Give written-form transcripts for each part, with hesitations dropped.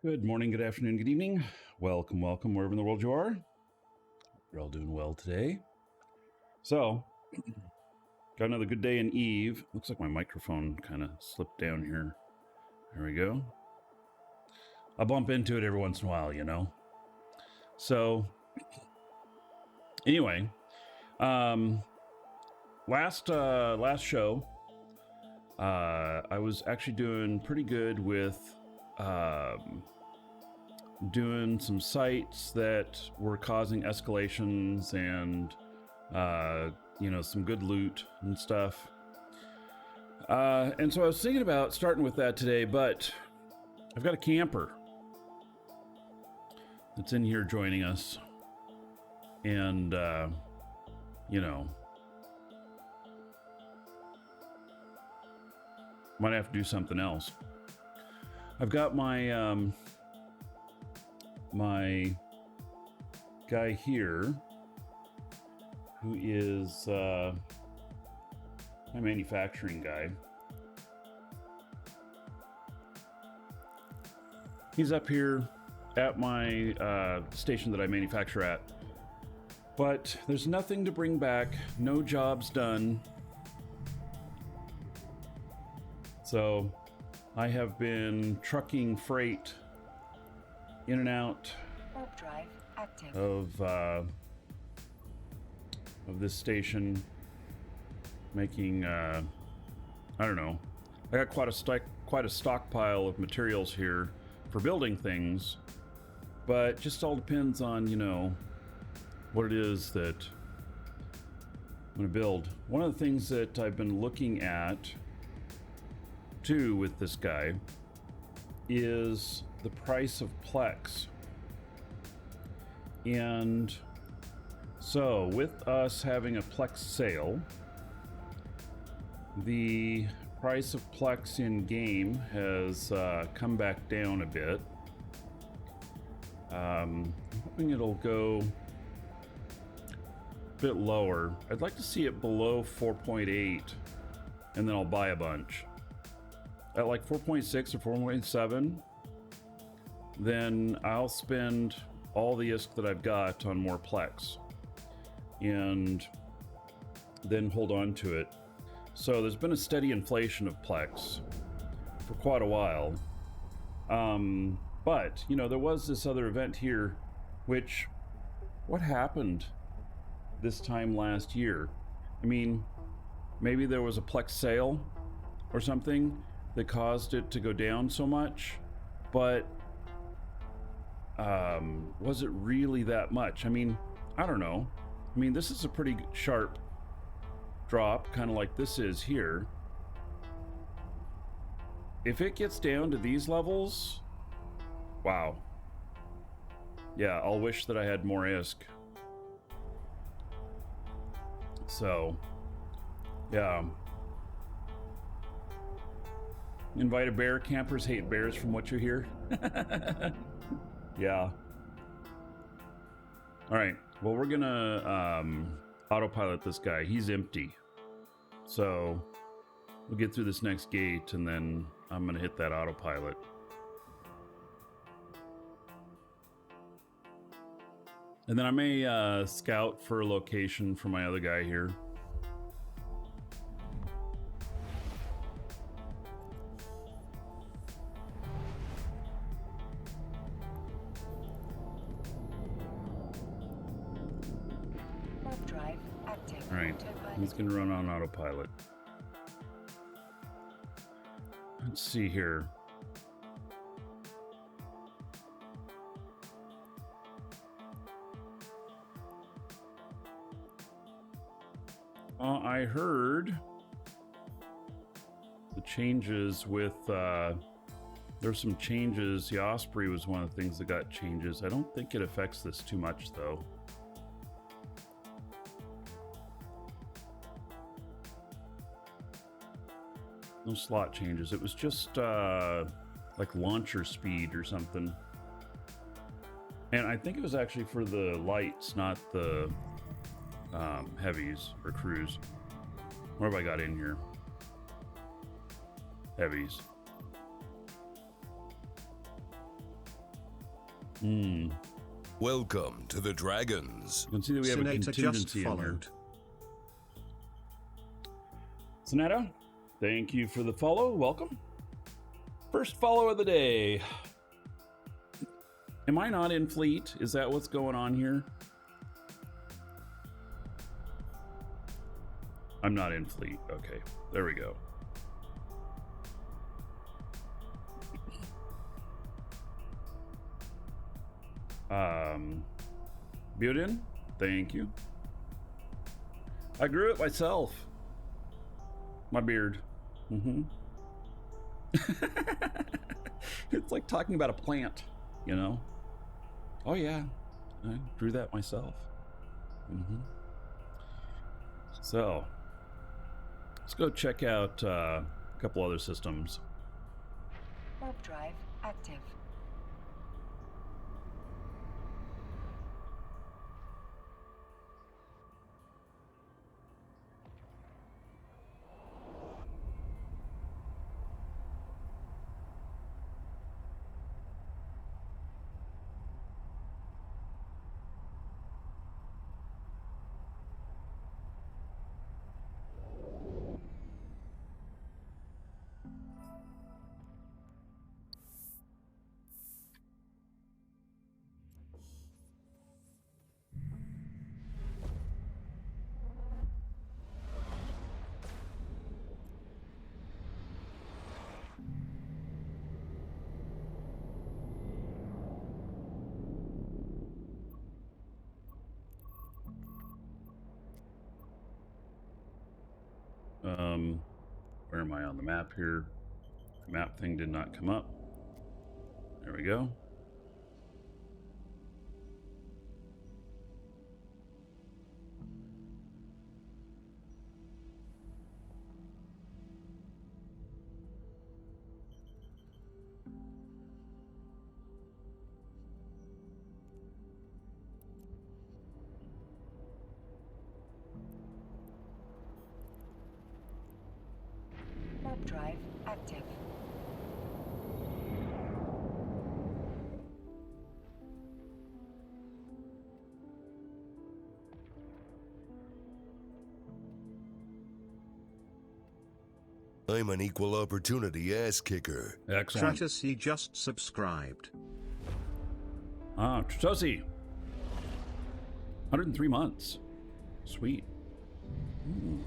Good morning, good afternoon, good evening. Welcome, wherever in the world you are. You're all doing well today. So, got another good day in Eve. Looks like my microphone kind of slipped down here. There we go. I bump into it every once in a while, you know. So, anyway, last show, I was actually doing pretty good with doing some sites that were causing escalations and some good loot and stuff. And so I was thinking about starting with that today, but I've got a camper that's in here joining us, and might have to do something else. I've got my my guy here who is my manufacturing guy. He's up here at my station that I manufacture at, but there's nothing to bring back, no jobs done. So I have been trucking freight in and out warp drive active. of this station, making I don't know. I got quite a stockpile of materials here for building things, but just all depends on what it is that I'm going to build. One of the things that I've been looking at too with this guy is the price of Plex. And so with us having a Plex sale, the price of Plex in game has come back down a bit. I'm hoping it'll go a bit lower. I'd like to see it below 4.8, and then I'll buy a bunch. At like 4.6 or 4.7, then I'll spend all the ISK that I've got on more Plex and then hold on to it. So there's been a steady inflation of Plex for quite a while. But, there was this other event here, which, what happened this time last year? I mean, maybe there was a Plex sale or something that caused it to go down so much, but was it really that much? I mean, I don't know. I mean, this is a pretty sharp drop, kind of like this is here. If it gets down to these levels, wow. Yeah, I'll wish that I had more ISK. So, yeah. Invite a bear. Campers hate bears from what you hear. Yeah. All right. Well, we're gonna autopilot this guy. He's empty. So we'll get through this next gate and then I'm gonna hit that autopilot. And then I may scout for a location for my other guy here. Warp drive active. All right, he's gonna run on autopilot. Let's see here. I heard the changes with, there's some changes. The Osprey was one of the things that got changes. I don't think it affects this too much though. No slot changes. It was just like launcher speed or something. And I think it was actually for the lights, not the heavies or crews. What have I got in here? Heavies. Hmm. Welcome to the Dragons. You can see that we have a Senator just contingency in here. followed. Sonata, thank you for the follow. Welcome. First follow of the day. Am I not in fleet? Is that what's going on here? I'm not in fleet. Okay, there we go. Buden, thank you. I grew it myself. My beard. Mm-hmm. It's like talking about a plant, you know? Oh yeah, I drew that myself. Mm-hmm. So, let's go check out a couple other systems. Warp drive active. Where am I on the map here? The map thing did not come up. There we go. Warp drive active. I'm an equal opportunity ass kicker. Excellent. Stratus, he just subscribed. Ah, Tritosi. 103 months. Sweet. Ooh.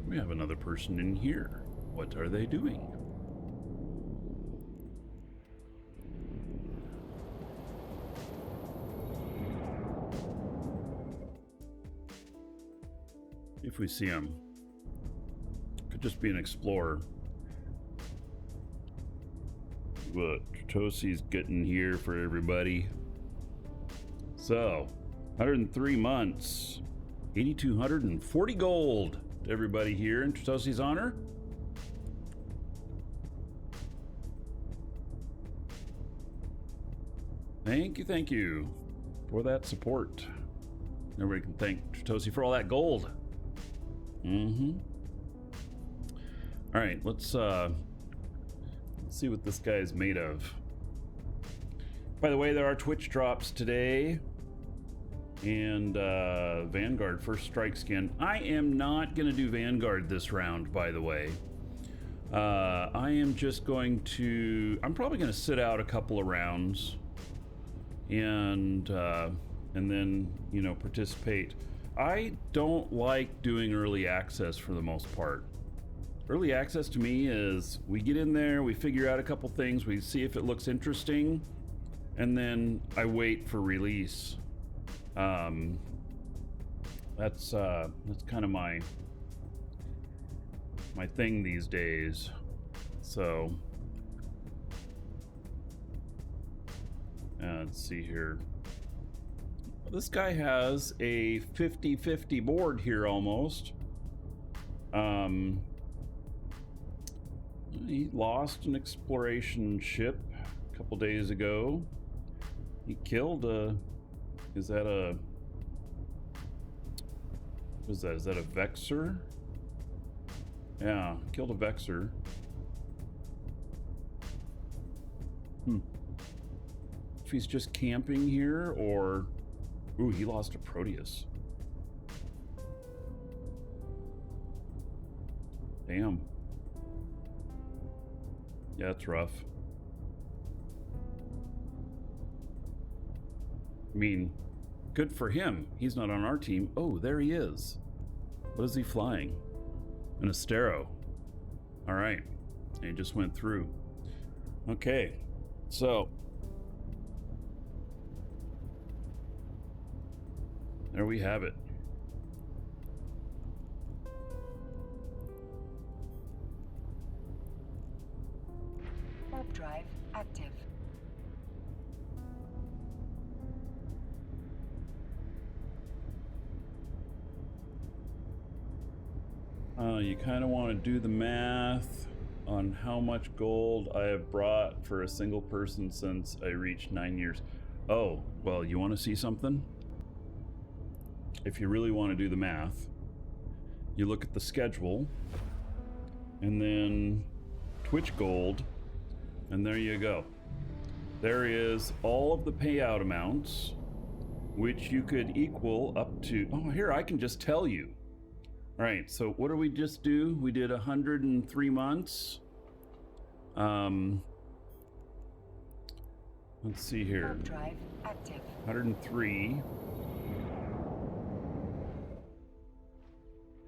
We have another person in here. What are they doing? If we see him. Could just be an explorer. What Tosi's getting here for everybody. So, 103 months, 8,240 gold to everybody here in Tosi's honor. Thank you for that support. Everybody can thank Tosi for all that gold. Mm-hmm. All right, let's see what this guy is made of. By the way, there are Twitch drops today. And Vanguard first strike skin. I am not going to do Vanguard this round, by the way. I am just going to... I'm probably going to sit out a couple of rounds. And then, you know, participate. I don't like doing early access for the most part. Early access to me is we get in there, we figure out a couple things, we see if it looks interesting, and then I wait for release. That's kind of my thing these days. So let's see here. This guy has a 50-50 board here almost. He lost an exploration ship a couple days ago. He killed a... Is that a... What is that? Is that a Vexer? Yeah, killed a Vexer. if he's just camping here or... Ooh, he lost a Proteus. Damn. Yeah, it's rough. I mean, good for him. He's not on our team. Oh, there he is. What is he flying? An Astero. All right. He just went through. Okay. So. There we have it. Warp drive active. You kind of want to do the math on how much gold I have brought for a single person since I reached 9 years. Oh, well, you want to see something? If you really want to do the math, you look at the schedule and then Twitch gold, and there you go. There is all of the payout amounts, which you could equal up to... Oh, here, I can just tell you. All right, so what did we just do? We did 103 months. Let's see here. Warp drive active. 103.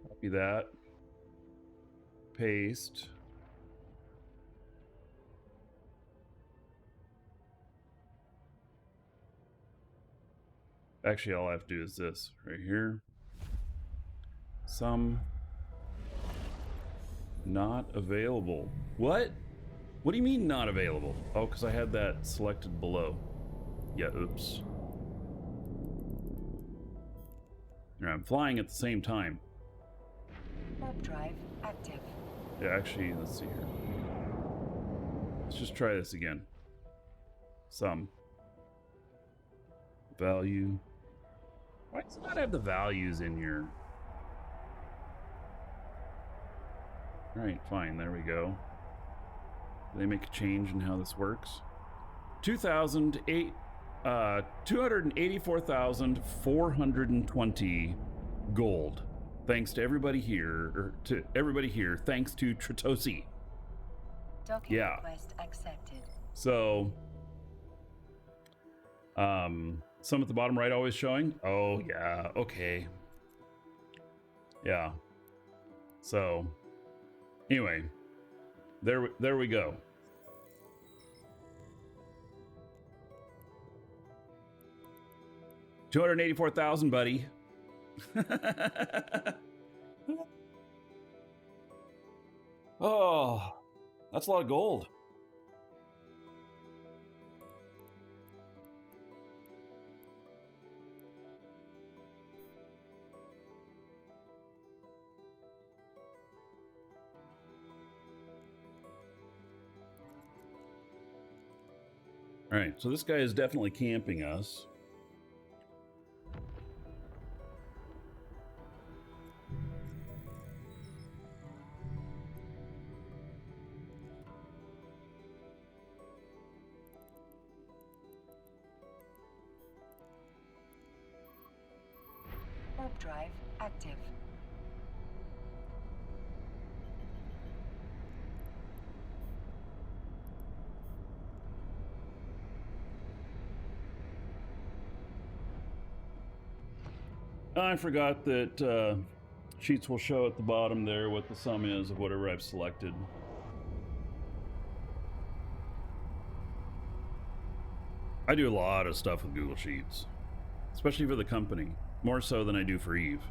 Copy that. Paste. Actually, all I have to do is this right here. Some not available. What? What do you mean not available? Oh, because I had that selected below. Yeah, oops. Yeah, I'm flying at the same time. Warp drive active. Yeah, actually, let's see here. Let's just try this again. Some. Value. Why does it not have the values in here? Alright, fine, there we go. Do they make a change in how this works? 284,420 gold. Thanks to everybody here, thanks to Tritosi. Docking Yeah. request accepted. So, some at the bottom right always showing? Oh, yeah, okay. Yeah. So, anyway, there we go. $284,000, buddy. Oh, that's a lot of gold. All right, so this guy is definitely camping us. Warp drive active. I forgot that sheets will show at the bottom there what the sum is of whatever I've selected. I do a lot of stuff with Google Sheets, especially for the company, more so than I do for Eve.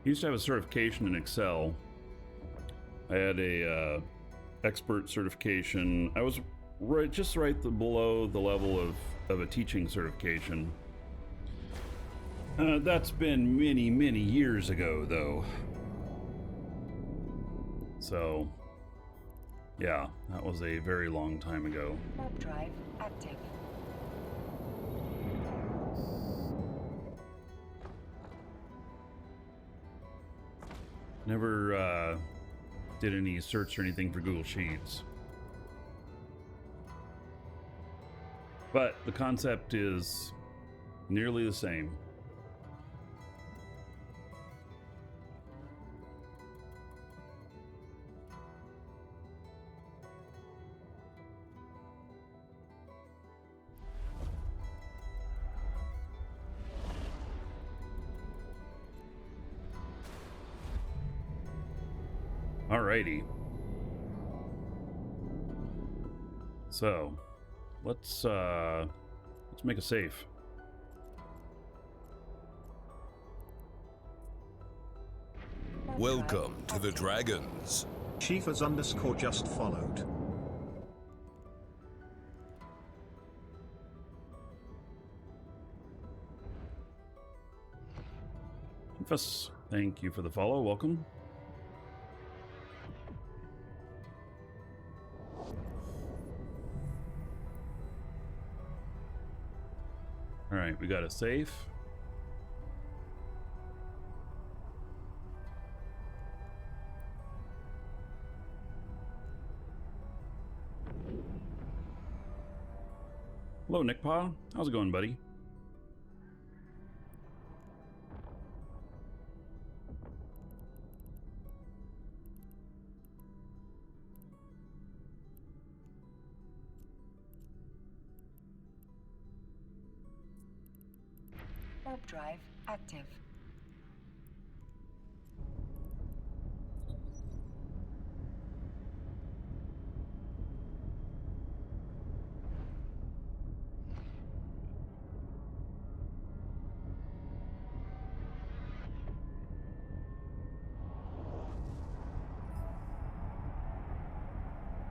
I used to have a certification in Excel. I had a expert certification. I was just right below the level of a teaching certification. That's been many, many years ago, though. So, yeah, that was a very long time ago. Warp drive active. Never did any search or anything for Google Sheets. But the concept is nearly the same. Alrighty. So, let's make a save. Welcome to the Dragons. Chiefers _ just followed. Confess, thank you for the follow. Welcome. All right, we got a safe. Hello, Nick Pa. How's it going, buddy? Warp drive active.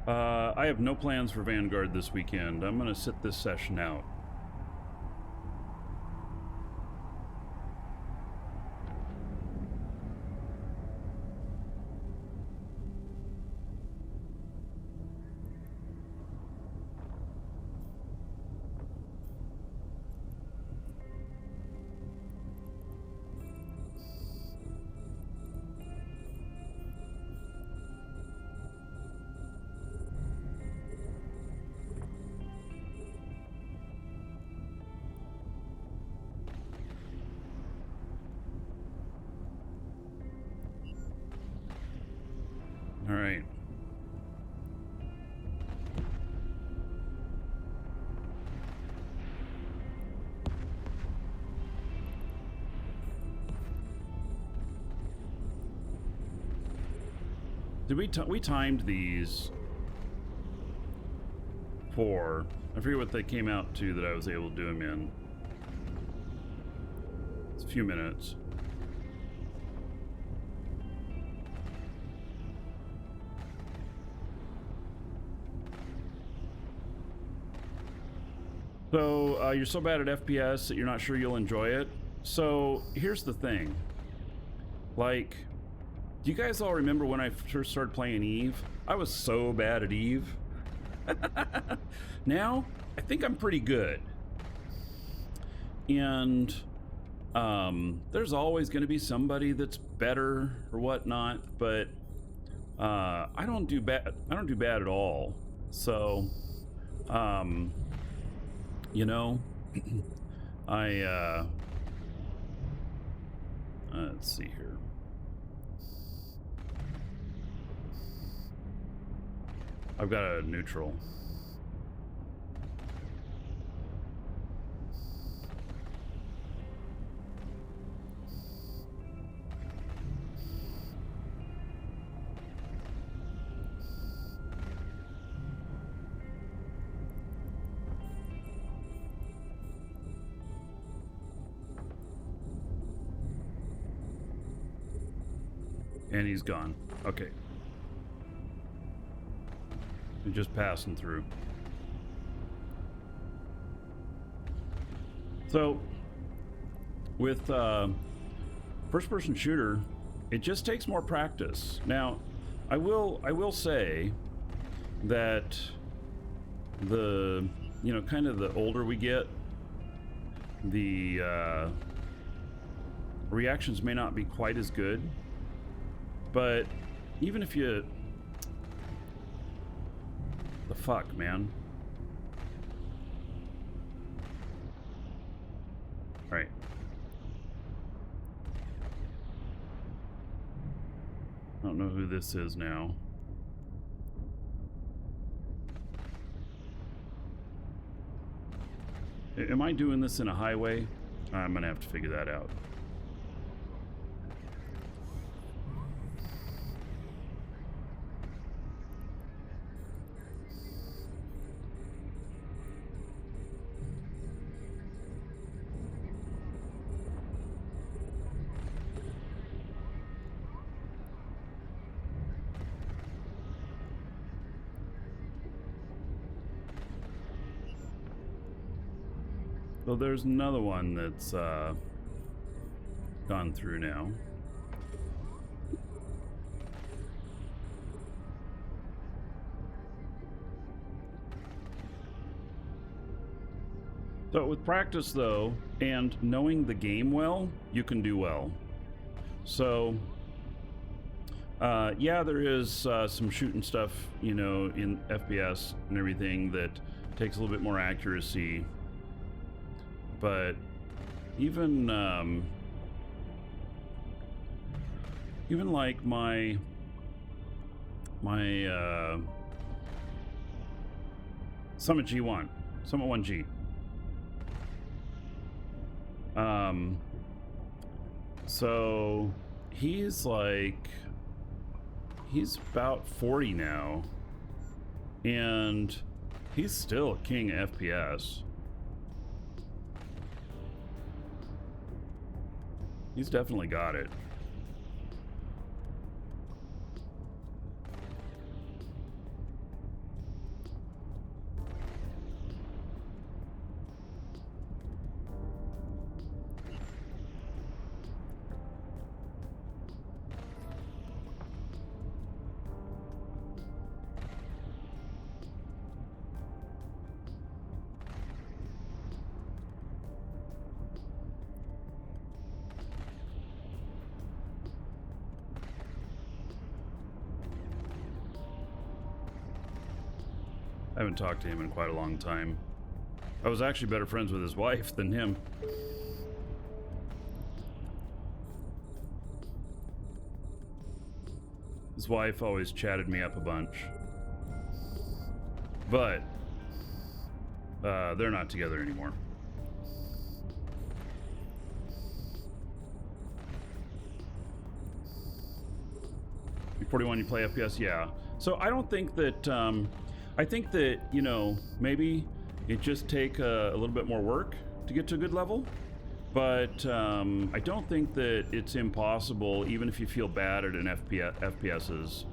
I have no plans for Vanguard this weekend. I'm going to sit this session out. All right. Did we timed these for, I forget what they came out to that I was able to do them in. It's a few minutes. So you're so bad at FPS that you're not sure you'll enjoy it. So here's the thing. Like, do you guys all remember when I first started playing Eve? I was so bad at Eve. Now, I think I'm pretty good. And there's always going to be somebody that's better or whatnot, but I don't do bad at all. So, you know, let's see here. I've got a neutral. And he's gone. Okay. He's just passing through. So, with first-person shooter, it just takes more practice. Now, I will say that the, you know, kind of the older we get, the reactions may not be quite as good. But even if you... The fuck, man? Right. I don't know who this is now. Am I doing this in a highway? I'm gonna have to figure that out. So there's another one that's gone through now. So with practice though, and knowing the game well, you can do well. So yeah, there is some shooting stuff, you know, in FPS and everything that takes a little bit more accuracy. But even even like my Summit G1, Summit 1G. So he's about 40 now, and he's still king of FPS. He's definitely got it. I haven't talked to him in quite a long time. I was actually better friends with his wife than him. His wife always chatted me up a bunch. But they're not together anymore. You're 41, you play FPS? Yeah. So I don't think that... I think that, you know, maybe it just take a little bit more work to get to a good level, but I don't think that it's impossible, even if you feel bad at an FPSs,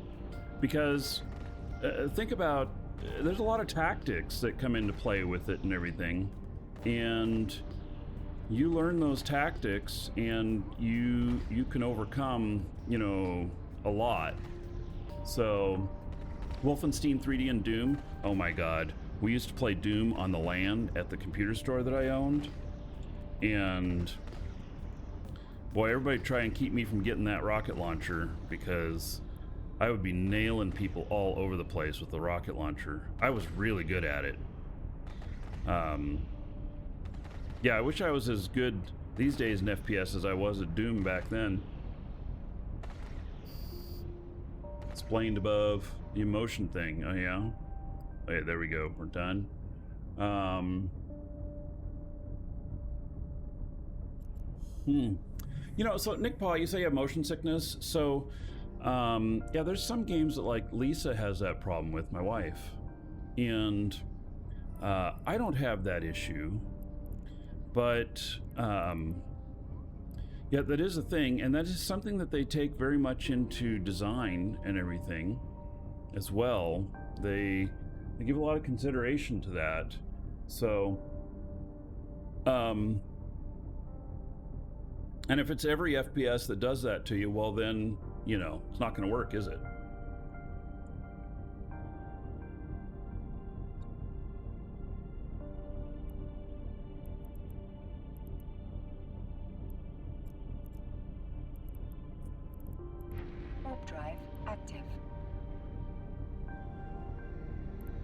because think about, there's a lot of tactics that come into play with it and everything, and you learn those tactics and you can overcome, you know, a lot. So Wolfenstein 3D and Doom, oh my god. We used to play Doom on the LAN at the computer store that I owned. And boy, everybody try and keep me from getting that rocket launcher, because I would be nailing people all over the place with the rocket launcher. I was really good at it. Yeah, I wish I was as good these days in FPS as I was at Doom back then. Explained above. The emotion thing. Oh yeah. Okay, there we go. We're done. You know, so Nick Paw, you say you have motion sickness. So yeah, there's some games that like Lisa has that problem with, my wife, and I don't have that issue, but yeah, that is a thing, and that is something that they take very much into design and everything as well. They give a lot of consideration to that. So and if it's every FPS that does that to you, well then, you know, it's not going to work, is it? Warp drive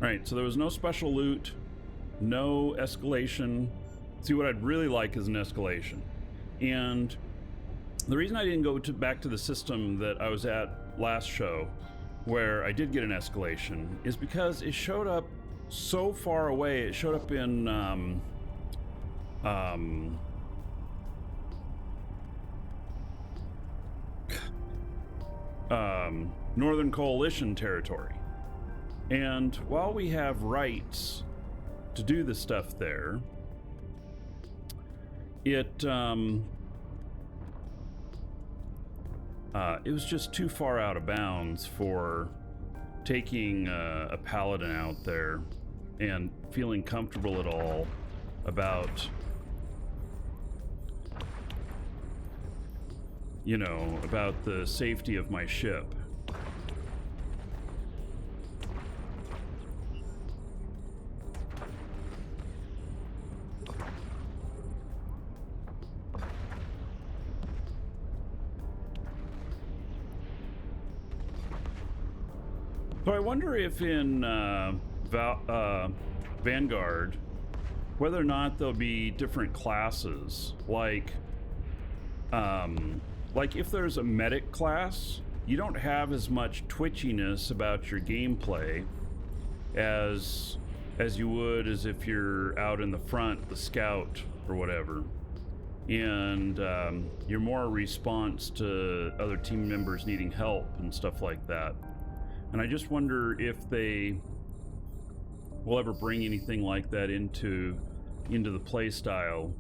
Right, so there was no special loot, no escalation. See, what I'd really like is an escalation. And the reason I didn't go back to the system that I was at last show, where I did get an escalation, is because it showed up so far away. It showed up in Northern Coalition territory. And while we have rights to do the stuff there, it was just too far out of bounds for taking a paladin out there and feeling comfortable at all about, you know, about the safety of my ship. So I wonder if in Vanguard, whether or not there'll be different classes, like if there's a medic class, you don't have as much twitchiness about your gameplay as you would as if you're out in the front, the scout or whatever, and you're more a response to other team members needing help and stuff like that. And I just wonder if they will ever bring anything like that into the play style,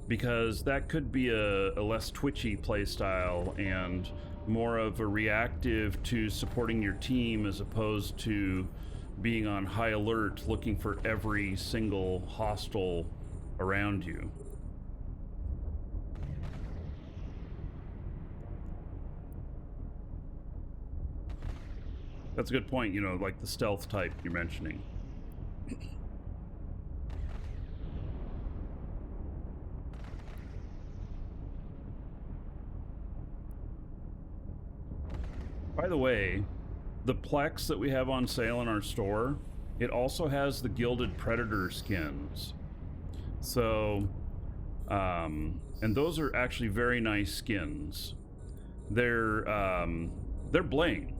because that could be a less twitchy play style and more of a reactive to supporting your team, as opposed to being on high alert looking for every single hostile around you. That's a good point, you know, like the stealth type you're mentioning. By the way, the Plex that we have on sale in our store, it also has the Gilded Predator skins. So, and those are actually very nice skins. They're bling.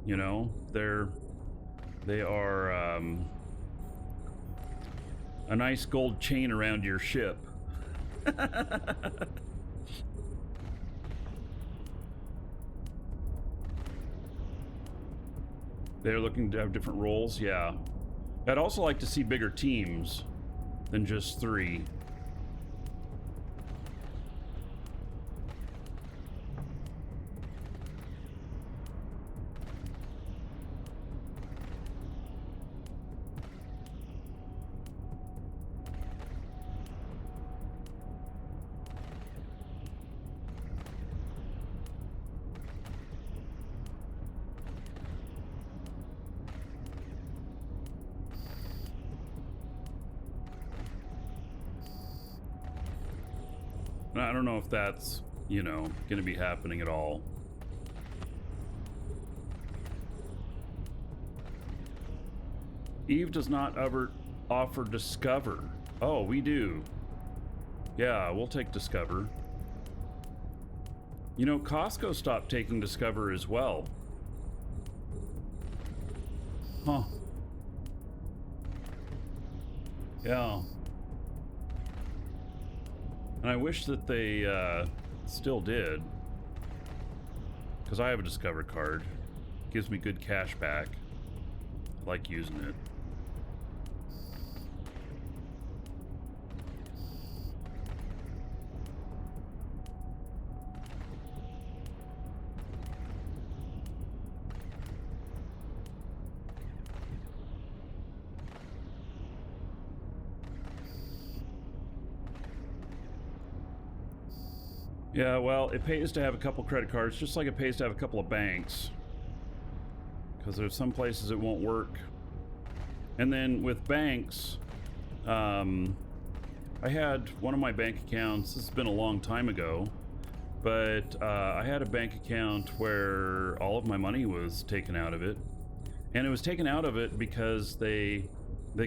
You know, they are a nice gold chain around your ship. They're looking to have different roles, yeah. I'd also like to see bigger teams than just 3. I don't know if that's, you know, going to be happening at all. Eve does not ever offer Discover. Oh, we do. Yeah, we'll take Discover. You know, Costco stopped taking Discover as well. Huh. Yeah. And I wish that they still did, because I have a Discover card. Gives me good cash back. I like using it. Yeah, well, it pays to have a couple credit cards, just like it pays to have a couple of banks. Because there's some places it won't work. And then with banks, I had one of my bank accounts, this has been a long time ago, but I had a bank account where all of my money was taken out of it. And it was taken out of it because they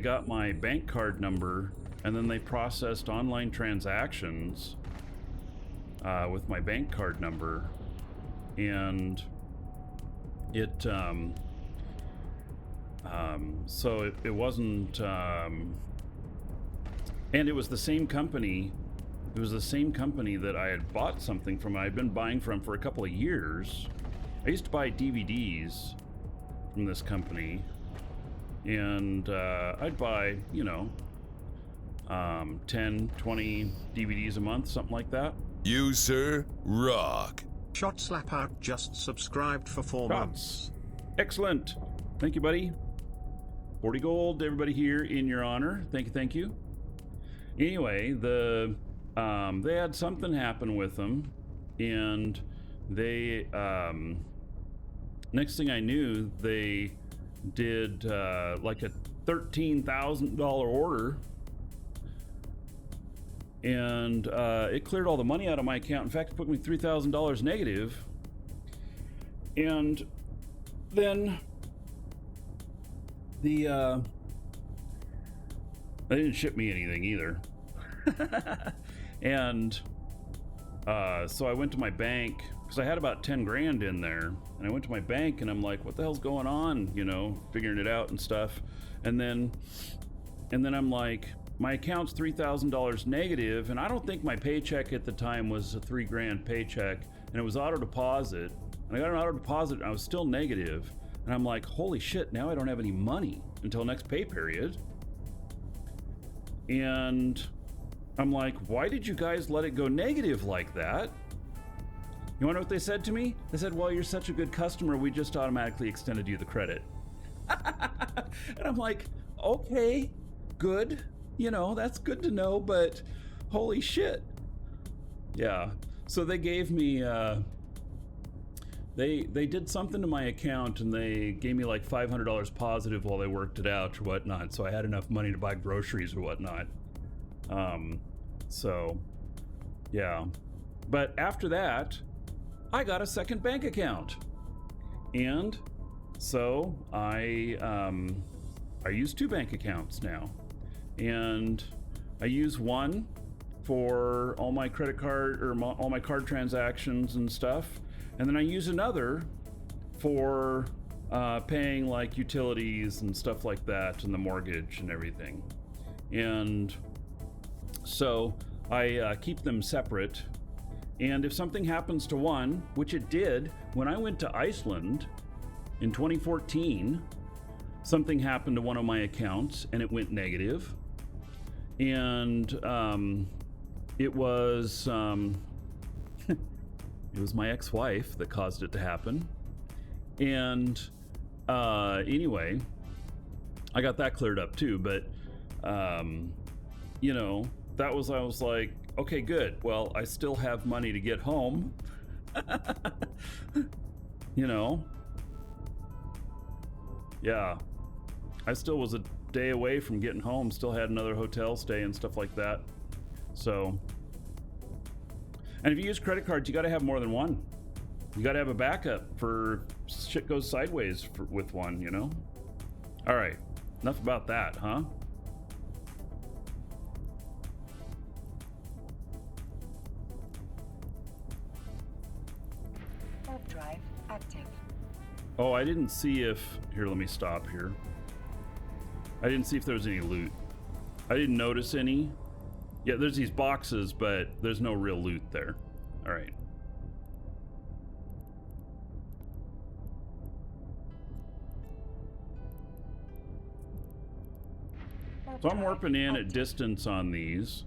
got my bank card number, and then they processed online transactions with my bank card number, and it so it wasn't and it was the same company. It was the same company that I had bought something from. I'd been buying from for a couple of years. I used to buy DVDs from this company, and I'd buy, you know, 10, 20 DVDs a month, something like that. You, sir, rock. Shot Slap Out just subscribed for 4 months. Excellent. Thank you, buddy. 40 gold to everybody here in your honor. Thank you, thank you. Anyway, they had something happen with them, and they next thing I knew, they did like a $13,000 order, and it cleared all the money out of my account. In fact, it put me $3,000 negative. And then they didn't ship me anything either. And so I went to my bank, because I had about 10 grand in there, and I went to my bank and I'm like, what the hell's going on, you know, figuring it out and stuff. And then I'm like, my account's $3,000 negative, and I don't think my paycheck at the time was a $3,000 paycheck, and it was auto deposit, and I got an auto deposit and I was still negative. And I'm like, holy shit, now I don't have any money until next pay period. And I'm like, why did you guys let it go negative like that? You wanna know what they said to me? They said, well, you're such a good customer, we just automatically extended you the credit. And I'm like, okay, good. You know, that's good to know, but holy shit. Yeah, so they gave me, they did something to my account, and they gave me like $500 positive while they worked it out or whatnot, so I had enough money to buy groceries or whatnot. So, yeah. But after that, I got a second bank account. And so I use 2 bank accounts now. And I use one for all my credit card or all my card transactions and stuff. And then I use another for paying like utilities and stuff like that, and the mortgage and everything. And so I keep them separate. And if something happens to one, which it did when I went to Iceland in 2014, something happened to one of my accounts and it went negative. And it was it was my ex-wife that caused it to happen. And anyway, I got that cleared up too. But you know, I was like, okay, good. Well, I still have money to get home. You know, yeah, I still was a day away from getting home, still had another hotel stay and stuff like that. So, and if you use credit cards, you got to have more than one. You got to have a backup for shit goes sideways with one, you know? All right, enough about that, huh? Warp drive active. Oh, I didn't see if... Here, let me stop here. I didn't see if there was any loot. I didn't notice any. Yeah, there's these boxes, but there's no real loot there. All right. So I'm warping in at distance on these.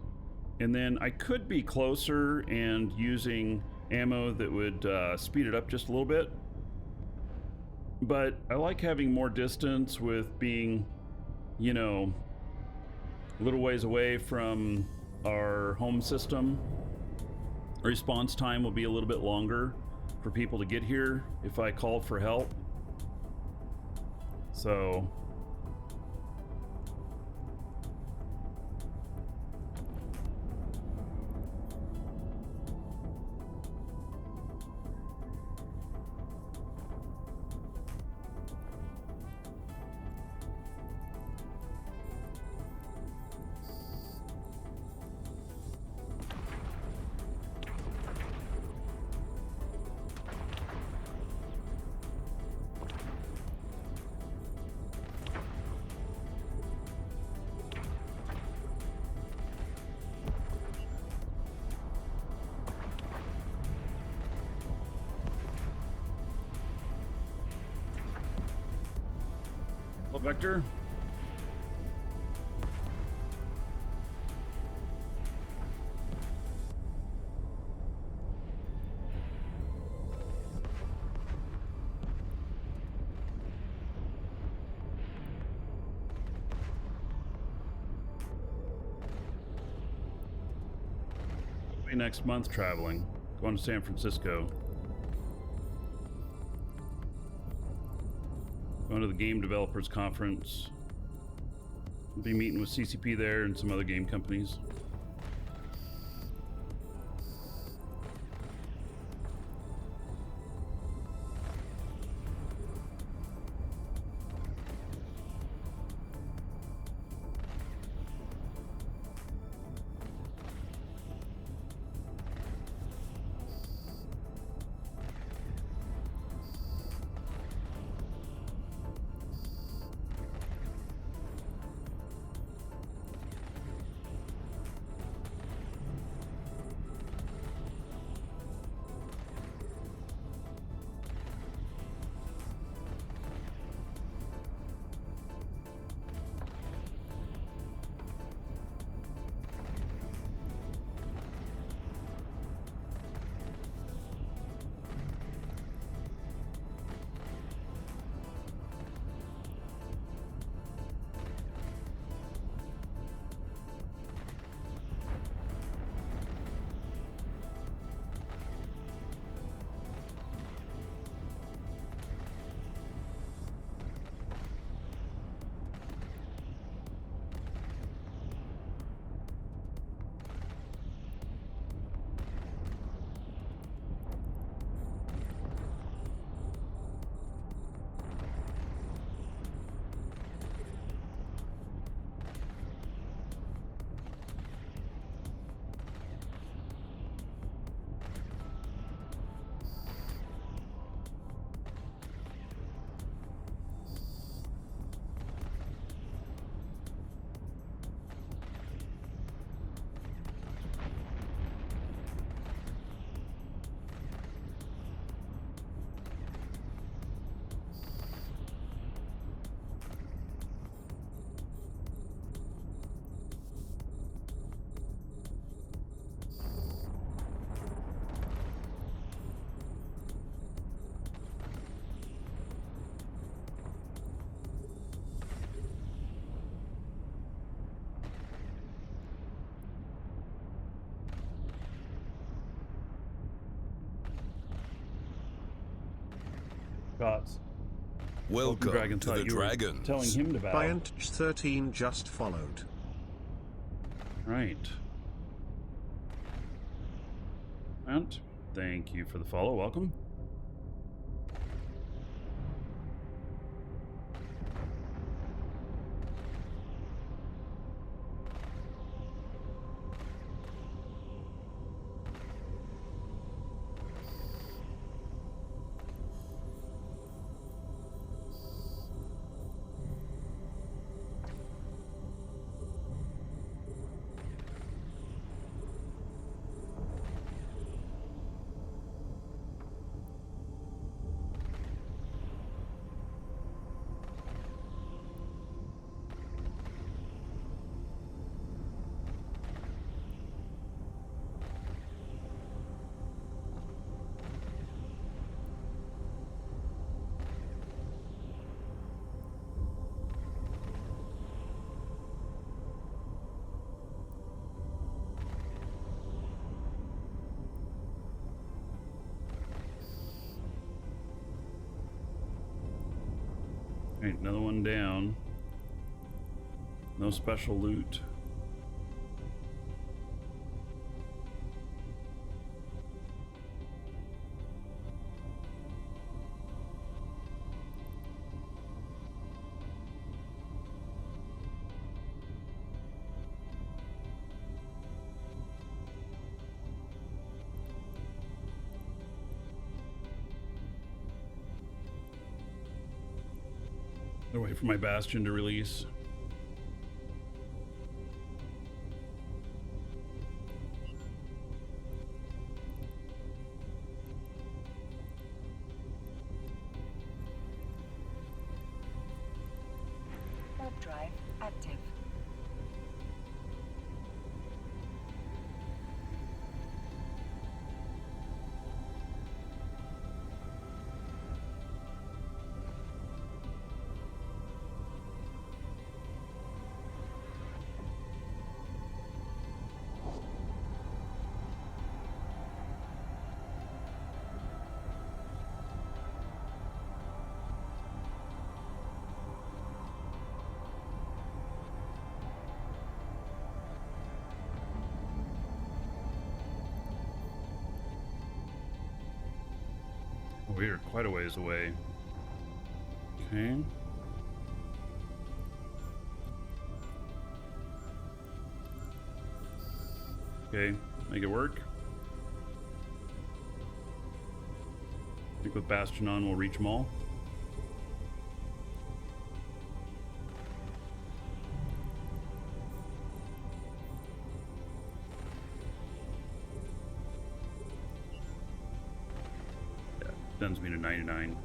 And then I could be closer and using ammo that would speed it up just a little bit. But I like having more distance with being, you know, a little ways away from our home system. Response time will be a little bit longer for people to get here if I called for help. So Vector. Next month traveling, going to San Francisco, going to the Game Developers Conference. We'll be meeting with CCP there and some other game companies. Thoughts? Welcome Dragon, to thought the you were Dragons. telling him about. Biant13 just followed. Right. And thank you for the follow. Welcome. Right, another one down. No special loot. They're waiting for my Bastion to release. active. We are quite a ways away. Okay. Okay, make it work. I think with Bastion on, we'll reach them all. Yeah, sends me to 99.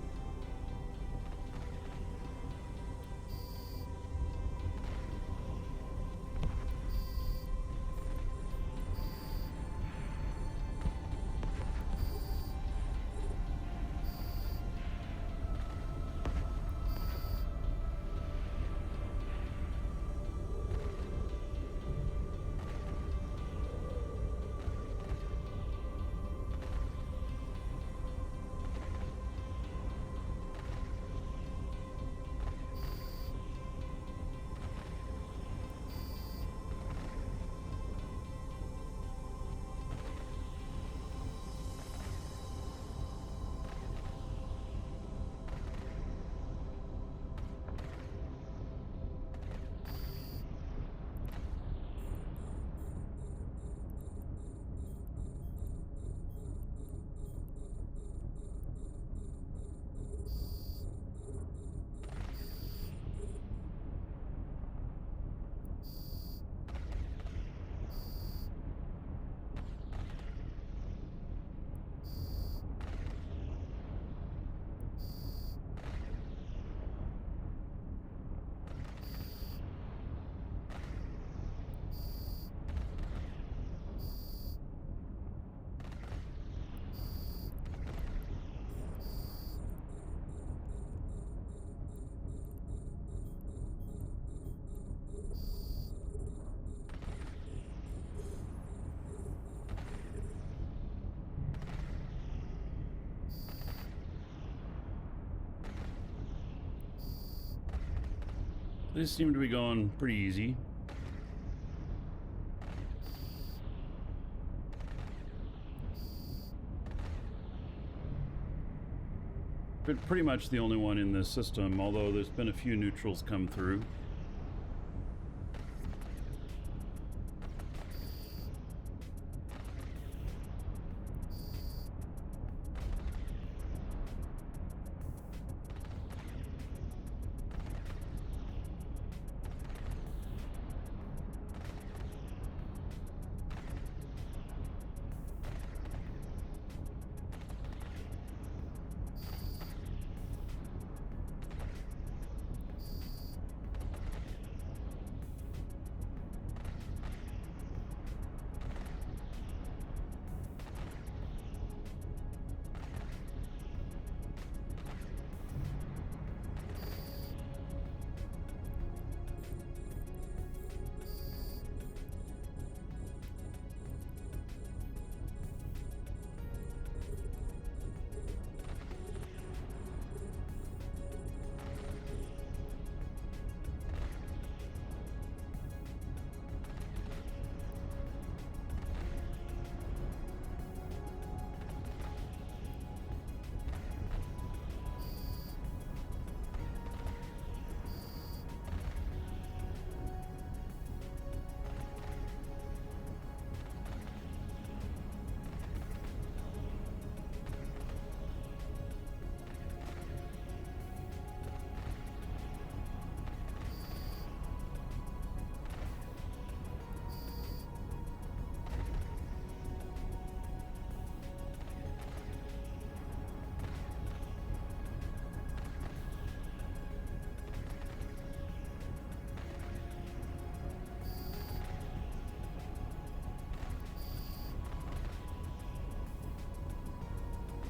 These seem to be going pretty easy. But pretty much the only one in this system, although there's been a few neutrals come through.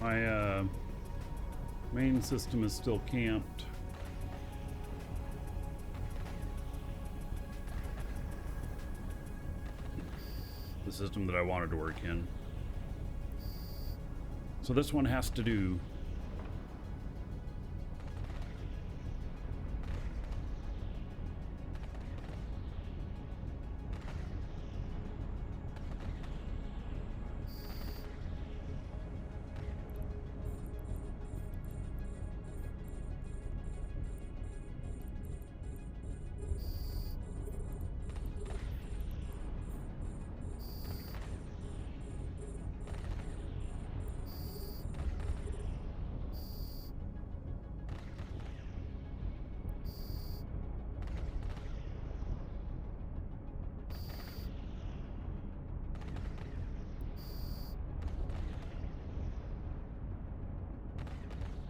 My main system is still camped. The system that I wanted to work in. So this one has to do.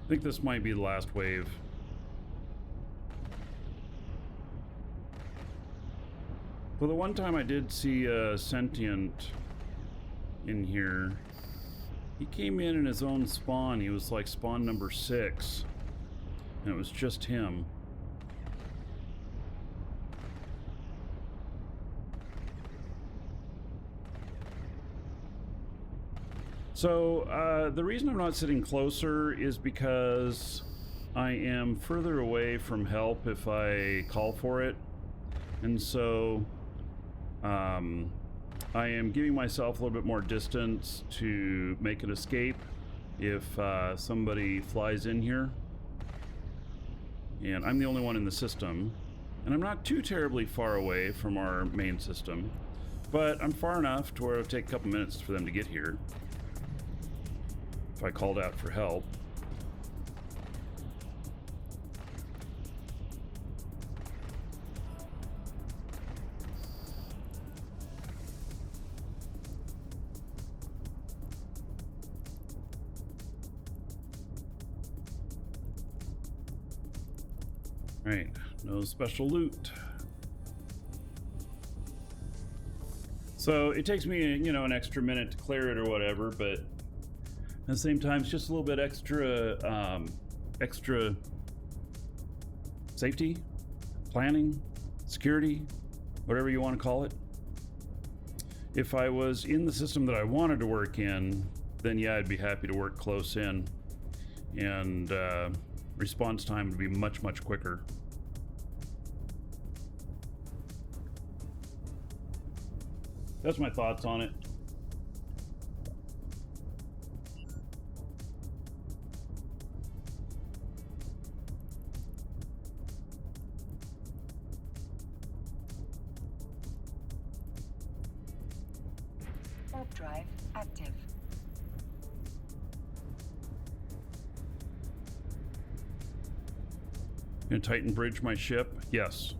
I think this might be the last wave. Well, the one time I did see a sentient in here, he came in his own spawn. He was like spawn number 6, and it was just him. So the reason I'm not sitting closer is because I am further away from help if I call for it, and so I am giving myself a little bit more distance to make an escape if somebody flies in here. And I'm the only one in the system, and I'm not too terribly far away from our main system, but I'm far enough to where it'll take a couple minutes for them to get here if I called out for help. Right, no special loot. So it takes me, you know, an extra minute to clear it or whatever, but at the same time, it's just a little bit extra, extra safety, planning, security, whatever you want to call it. If I was in the system that I wanted to work in, then yeah, I'd be happy to work close in, and response time would be much, much quicker. That's my thoughts on it. Warp drive active. Gonna Titan bridge my ship? Yes.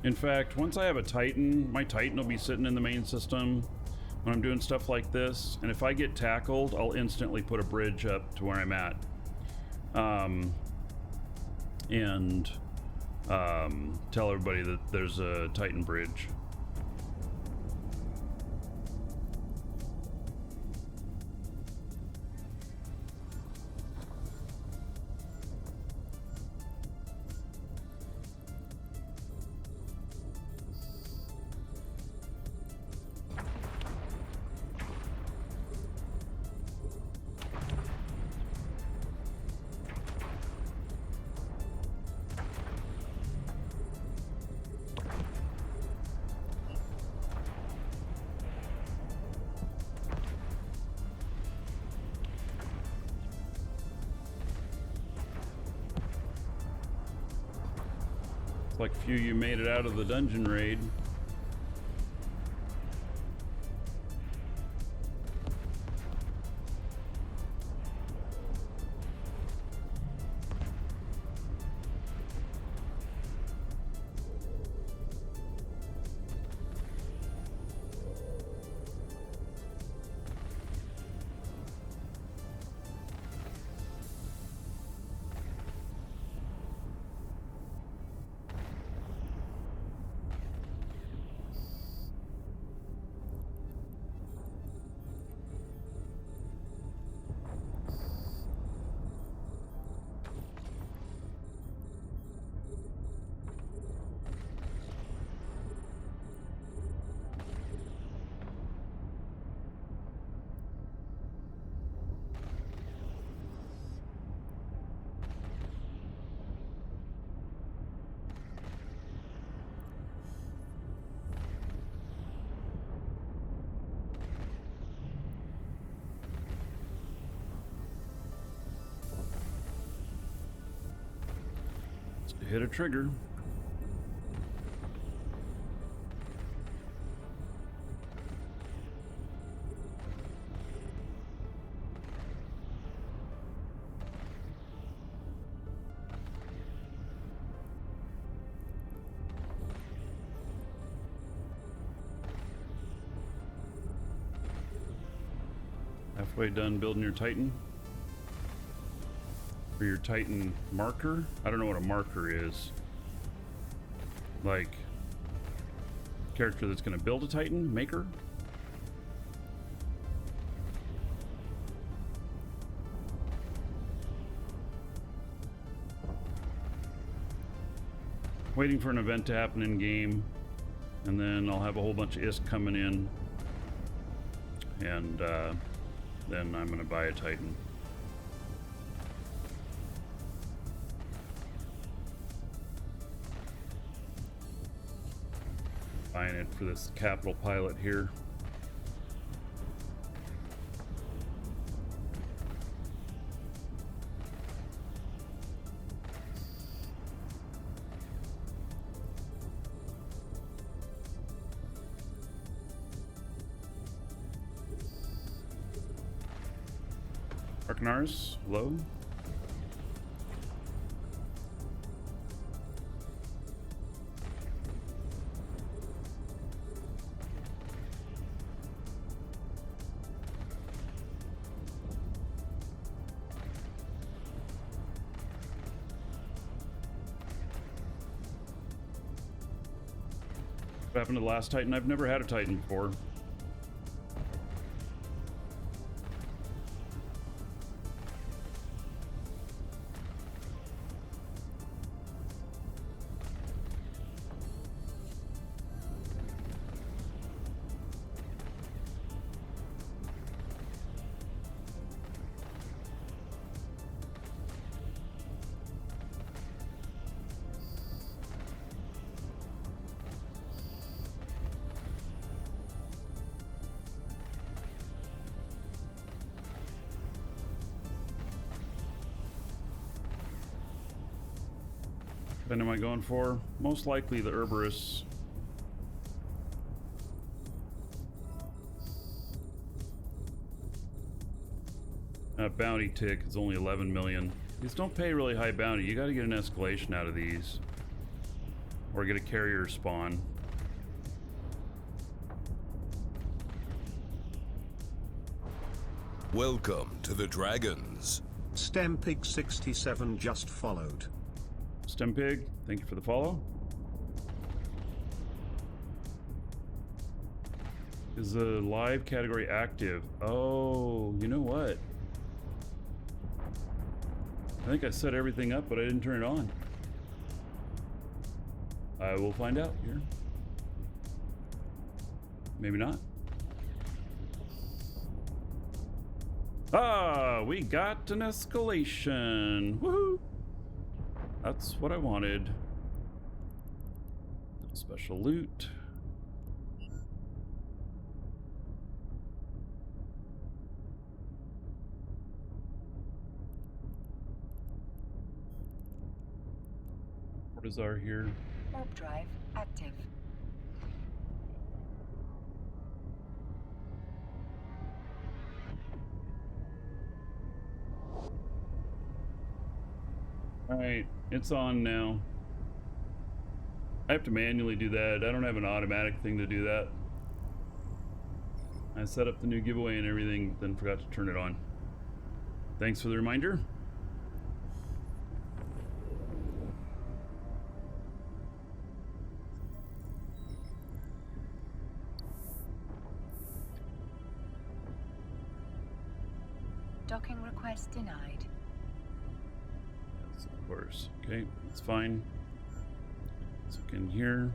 In fact, once I have a Titan, my Titan will be sitting in the main system when I'm doing stuff like this, and if I get tackled, I'll instantly put a bridge up to where I'm at. And tell everybody that there's a Titan bridge. Like a few of you made it out of the dungeon raid. hit a trigger. Halfway done building your Titan? Or your Titan marker? I don't know what a marker is. Like, character that's going to build a Titan? Maker? Waiting for an event to happen in game, and then I'll have a whole bunch of ISK coming in, and then I'm going to buy a Titan. Buying it for this capital pilot here. Arcanars, low. What happened to the last Titan? I've never had a Titan before. What am I going for? Most likely the Herberus. Bounty tick is only 11 million. These don't pay really high bounty. You got to get an escalation out of these, or get a carrier spawn. Welcome to the Dragons. Stempig67 just followed. Stempig, thank you for the follow. Is the live category active? Oh, you know what? I think I set everything up, but I didn't turn it on. I will find out here. Maybe not. Ah, we got an escalation. Woohoo! That's what I wanted. Special loot. What is our here? Warp drive active. Alright, it's on now. I have to manually do that. I don't have an automatic thing to do that. I set up the new giveaway and everything, then forgot to turn it on. Thanks for the reminder. Docking request denied. Yes, of course. Okay, that's fine. Let's look in here.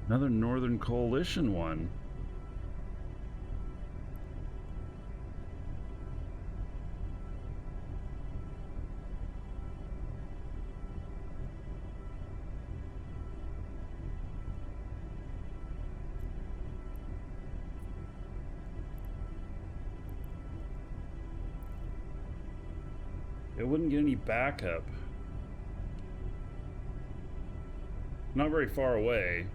Another Northern Coalition one. wouldn't get any backup. Not very far away.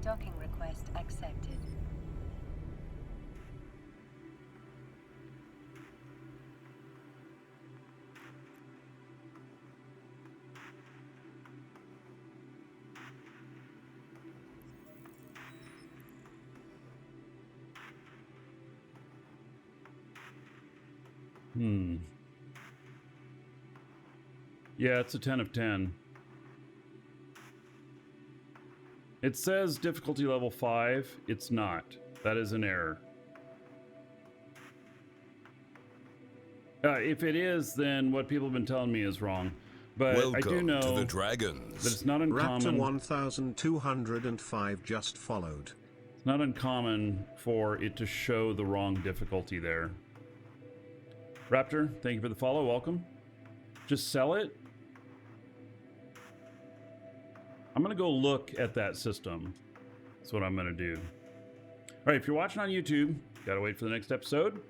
Docking request accepted. Yeah, it's a 10 of 10. It says difficulty level 5. It's not. That is an error. If it is, then what people have been telling me is wrong. But Welcome I do know to the Dragons. that it's not uncommon. Raptor 1205 just followed. It's not uncommon for it to show the wrong difficulty there. Raptor, thank you for the follow. Welcome. Just sell it. I'm going to go look at that system. That's what I'm going to do. All right, if you're watching on YouTube, got to wait for the next episode.